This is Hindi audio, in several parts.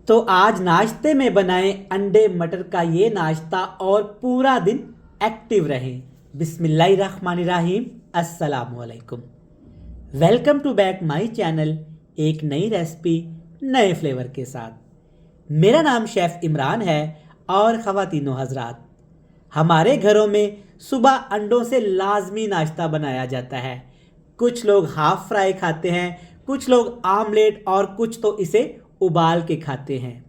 तो आज नाश्ते में बनाएं अंडे मटर का ये नाश्ता और पूरा दिन एक्टिव रहें। बिस्मिल्लाहिर्रहमानिर्रहीम। अस्सलाम वालेकुम। Welcome to back my channel. एक नई रेसिपी नए फ्लेवर के साथ। मेरा नाम शेफ़ इमरान है और ख़वातीनो हज़रात, हमारे घरों में सुबह अंडों से लाजमी नाश्ता बनाया जाता है। कुछ लोग हाफ फ्राई खाते हैं, कुछ लोग आमलेट और कुछ तो इसे उबाल के खाते हैं।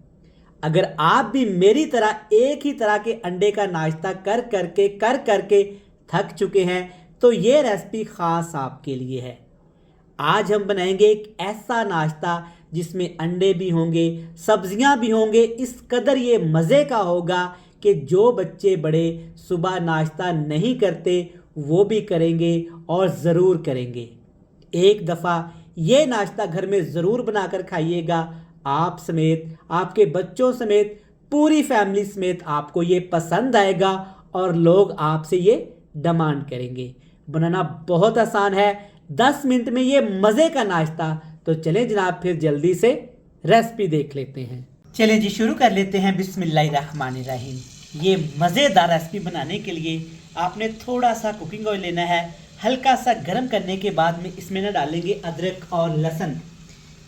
अगर आप भी मेरी तरह एक ही तरह के अंडे का नाश्ता कर करके थक चुके हैं तो ये रेसिपी ख़ास आपके लिए है। आज हम बनाएंगे एक ऐसा नाश्ता जिसमें अंडे भी होंगे, सब्जियां भी होंगे। इस कदर ये मज़े का होगा कि जो बच्चे बड़े सुबह नाश्ता नहीं करते वो भी करेंगे और ज़रूर करेंगे। एक दफ़ा ये नाश्ता घर में ज़रूर बनाकर खाइएगा। आप समेत, आपके बच्चों समेत, पूरी फैमिली समेत आपको ये पसंद आएगा और लोग आपसे ये डिमांड करेंगे। बनाना बहुत आसान है, 10 मिनट में ये मज़े का नाश्ता। तो चलें जनाब, फिर जल्दी से रेसिपी देख लेते हैं। चलें जी, शुरू कर लेते हैं। बिस्मिल्लाहिर्रहमानिर्रहीम। ये मज़ेदार रेसिपी बनाने के लिए आपने थोड़ा सा कुकिंग ऑयल लेना है। हल्का सा गर्म करने के बाद में इसमें ना डालेंगे अदरक और लहसुन,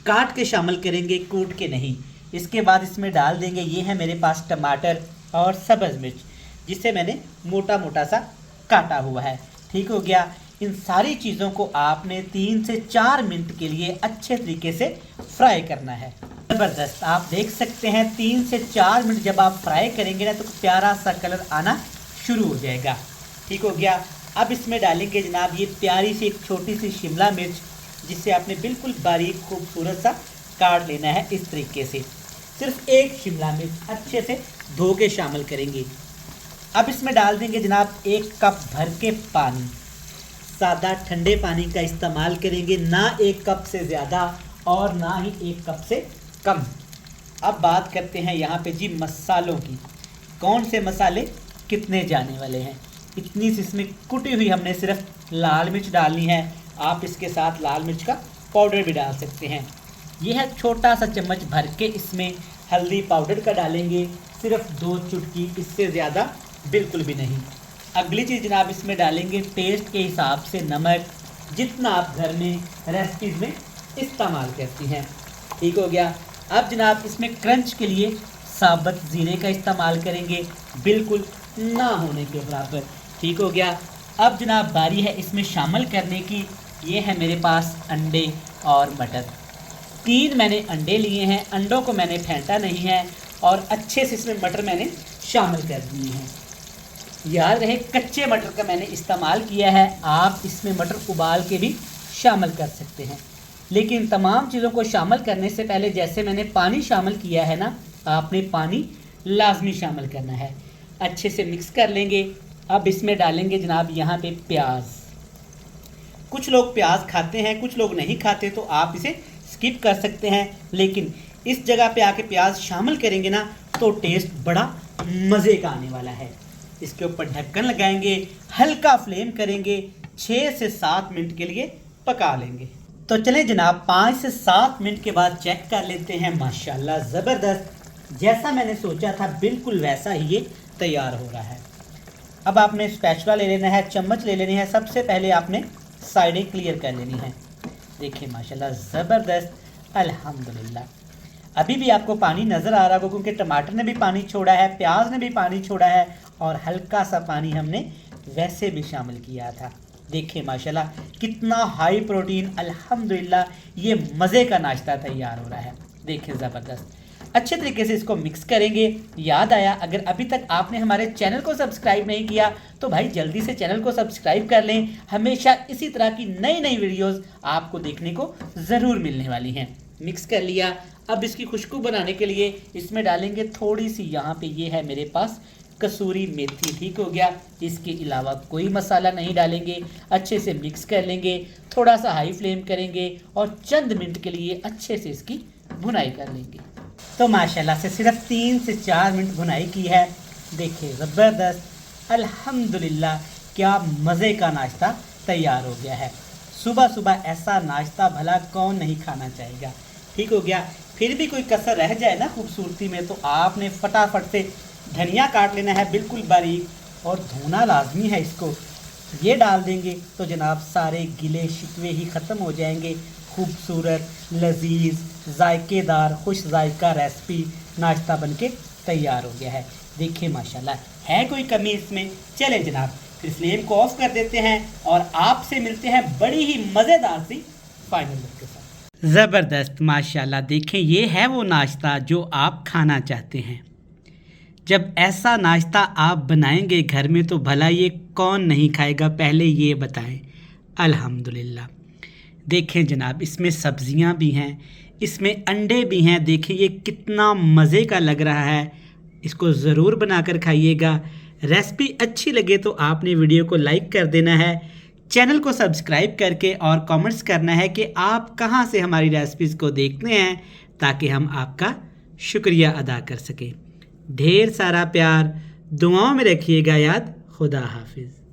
काट के शामिल करेंगे, कूट के नहीं। इसके बाद इसमें डाल देंगे, ये है मेरे पास टमाटर और सब्ज़ मिर्च, जिसे मैंने मोटा मोटा सा काटा हुआ है। ठीक हो गया। इन सारी चीज़ों को आपने 3 से 4 मिनट के लिए अच्छे तरीके से फ्राई करना है। ज़बरदस्त, आप देख सकते हैं 3 से 4 मिनट जब आप फ्राई करेंगे ना तो प्यारा सा कलर आना शुरू हो जाएगा। ठीक हो गया। अब इसमें डालेंगे जनाब ये प्यारी सी एक छोटी सी शिमला मिर्च, जिसे आपने बिल्कुल बारीक खूबसूरत सा काट लेना है। इस तरीके से सिर्फ एक शिमला मिर्च अच्छे से धो के शामिल करेंगे। अब इसमें डाल देंगे जनाब 1 कप भर के पानी। सादा ठंडे पानी का इस्तेमाल करेंगे, ना 1 कप से ज़्यादा और ना ही 1 कप से कम। अब बात करते हैं यहाँ पे जी मसालों की। कौन से मसाले कितने जाने वाले हैं। इतनी सी इसमें कुटी हुई हमने सिर्फ लाल मिर्च डालनी है। आप इसके साथ लाल मिर्च का पाउडर भी डाल सकते हैं। यह है छोटा सा चम्मच भर के इसमें हल्दी पाउडर का डालेंगे, सिर्फ 2 चुटकी, इससे ज़्यादा बिल्कुल भी नहीं। अगली चीज़ जनाब इसमें डालेंगे टेस्ट के हिसाब से नमक, जितना आप घर में रेसिपीज़ में इस्तेमाल करती हैं। ठीक हो गया। अब जनाब इसमें क्रंच के लिए साबुत ज़ीरे का इस्तेमाल करेंगे, बिल्कुल ना होने के बराबर। ठीक हो गया। अब जनाब बारी है इसमें शामिल करने की। ये है मेरे पास अंडे और मटर। 3 मैंने अंडे लिए हैं, अंडों को मैंने फेंटा नहीं है और अच्छे से इसमें मटर मैंने शामिल कर दिए हैं। याद रहे कच्चे मटर का मैंने इस्तेमाल किया है। आप इसमें मटर उबाल के भी शामिल कर सकते हैं, लेकिन तमाम चीज़ों को शामिल करने से पहले जैसे मैंने पानी शामिल किया है ना, आपने पानी लाजमी शामिल करना है। अच्छे से मिक्स कर लेंगे। अब इसमें डालेंगे जनाब यहाँ पे प्याज। कुछ लोग प्याज खाते हैं, कुछ लोग नहीं खाते, तो आप इसे स्किप कर सकते हैं, लेकिन इस जगह पे आके प्याज शामिल करेंगे ना तो टेस्ट बड़ा मज़े का आने वाला है। इसके ऊपर ढक्कन लगाएंगे, हल्का फ्लेम करेंगे, 6 से 7 मिनट के लिए पका लेंगे। तो चलें जनाब, 5 से 7 मिनट के बाद चेक कर लेते हैं। माशाल्लाह ज़बरदस्त, जैसा मैंने सोचा था बिल्कुल वैसा ही ये तैयार हो रहा है। अब आपने स्पैचुला ले लेना है, चम्मच ले लेनी है। सबसे पहले आपने साइडें क्लियर कर लेनी है। देखिए माशाल्लाह ज़बरदस्त, अल्हम्दुलिल्लाह। अभी भी आपको पानी नज़र आ रहा होगा क्योंकि टमाटर ने भी पानी छोड़ा है, प्याज ने भी पानी छोड़ा है और हल्का सा पानी हमने वैसे भी शामिल किया था। देखिए माशाल्लाह कितना हाई प्रोटीन, अल्हम्दुलिल्लाह ये मज़े का नाश्ता तैयार हो रहा है। देखिए ज़बरदस्त। अच्छे तरीके से इसको मिक्स करेंगे। याद आया, अगर अभी तक आपने हमारे चैनल को सब्सक्राइब नहीं किया तो भाई जल्दी से चैनल को सब्सक्राइब कर लें। हमेशा इसी तरह की नई नई वीडियोस आपको देखने को ज़रूर मिलने वाली हैं। मिक्स कर लिया। अब इसकी खुशबू बनाने के लिए इसमें डालेंगे थोड़ी सी, यहाँ पे ये है मेरे पास कसूरी मेथी। ठीक हो गया। इसके अलावा कोई मसाला नहीं डालेंगे। अच्छे से मिक्स कर लेंगे, थोड़ा सा हाई फ्लेम करेंगे और चंद मिनट के लिए अच्छे से इसकी भुनाई कर लेंगे। तो माशाल्लाह से सिर्फ 3 से 4 मिनट भुनाई की है। देखिए ज़बरदस्त, अल्हम्दुलिल्लाह क्या मज़े का नाश्ता तैयार हो गया है। सुबह सुबह ऐसा नाश्ता भला कौन नहीं खाना चाहेगा। ठीक हो गया। फिर भी कोई कसर रह जाए ना खूबसूरती में, तो आपने फटाफट से धनिया काट लेना है बिल्कुल बारीक, और धोना लाजमी है इसको। ये डाल देंगे तो जनाब सारे गिले शिकवे ही ख़त्म हो जाएंगे। खूबसूरत, लजीज, जायकेदार, खुश जायका रेसिपी नाश्ता बनके तैयार हो गया है। देखिए माशाल्लाह, है कोई कमी इसमें? चलें जनाब, फिर फ्लेम को ऑफ कर देते हैं और आपसे मिलते हैं बड़ी ही मज़ेदार सी फाइनल लुक के साथ। ज़बरदस्त माशाल्लाह, देखें ये है वो नाश्ता जो आप खाना चाहते हैं। जब ऐसा नाश्ता आप बनाएंगे घर में तो भला ये कौन नहीं खाएगा, पहले ये बताएं। अल्हम्दुलिल्लाह। देखें जनाब, इसमें सब्जियां भी हैं, इसमें अंडे भी हैं। देखें ये कितना मज़े का लग रहा है। इसको ज़रूर बनाकर खाइएगा। रेसिपी अच्छी लगे तो आपने वीडियो को लाइक कर देना है, चैनल को सब्सक्राइब करके, और कमेंट्स करना है कि आप कहां से हमारी रेसिपीज़ को देखते हैं, ताकि हम आपका शुक्रिया अदा कर सकें। ढेर सारा प्यार, दुआओं में रखिएगा याद। खुदा हाफिज़।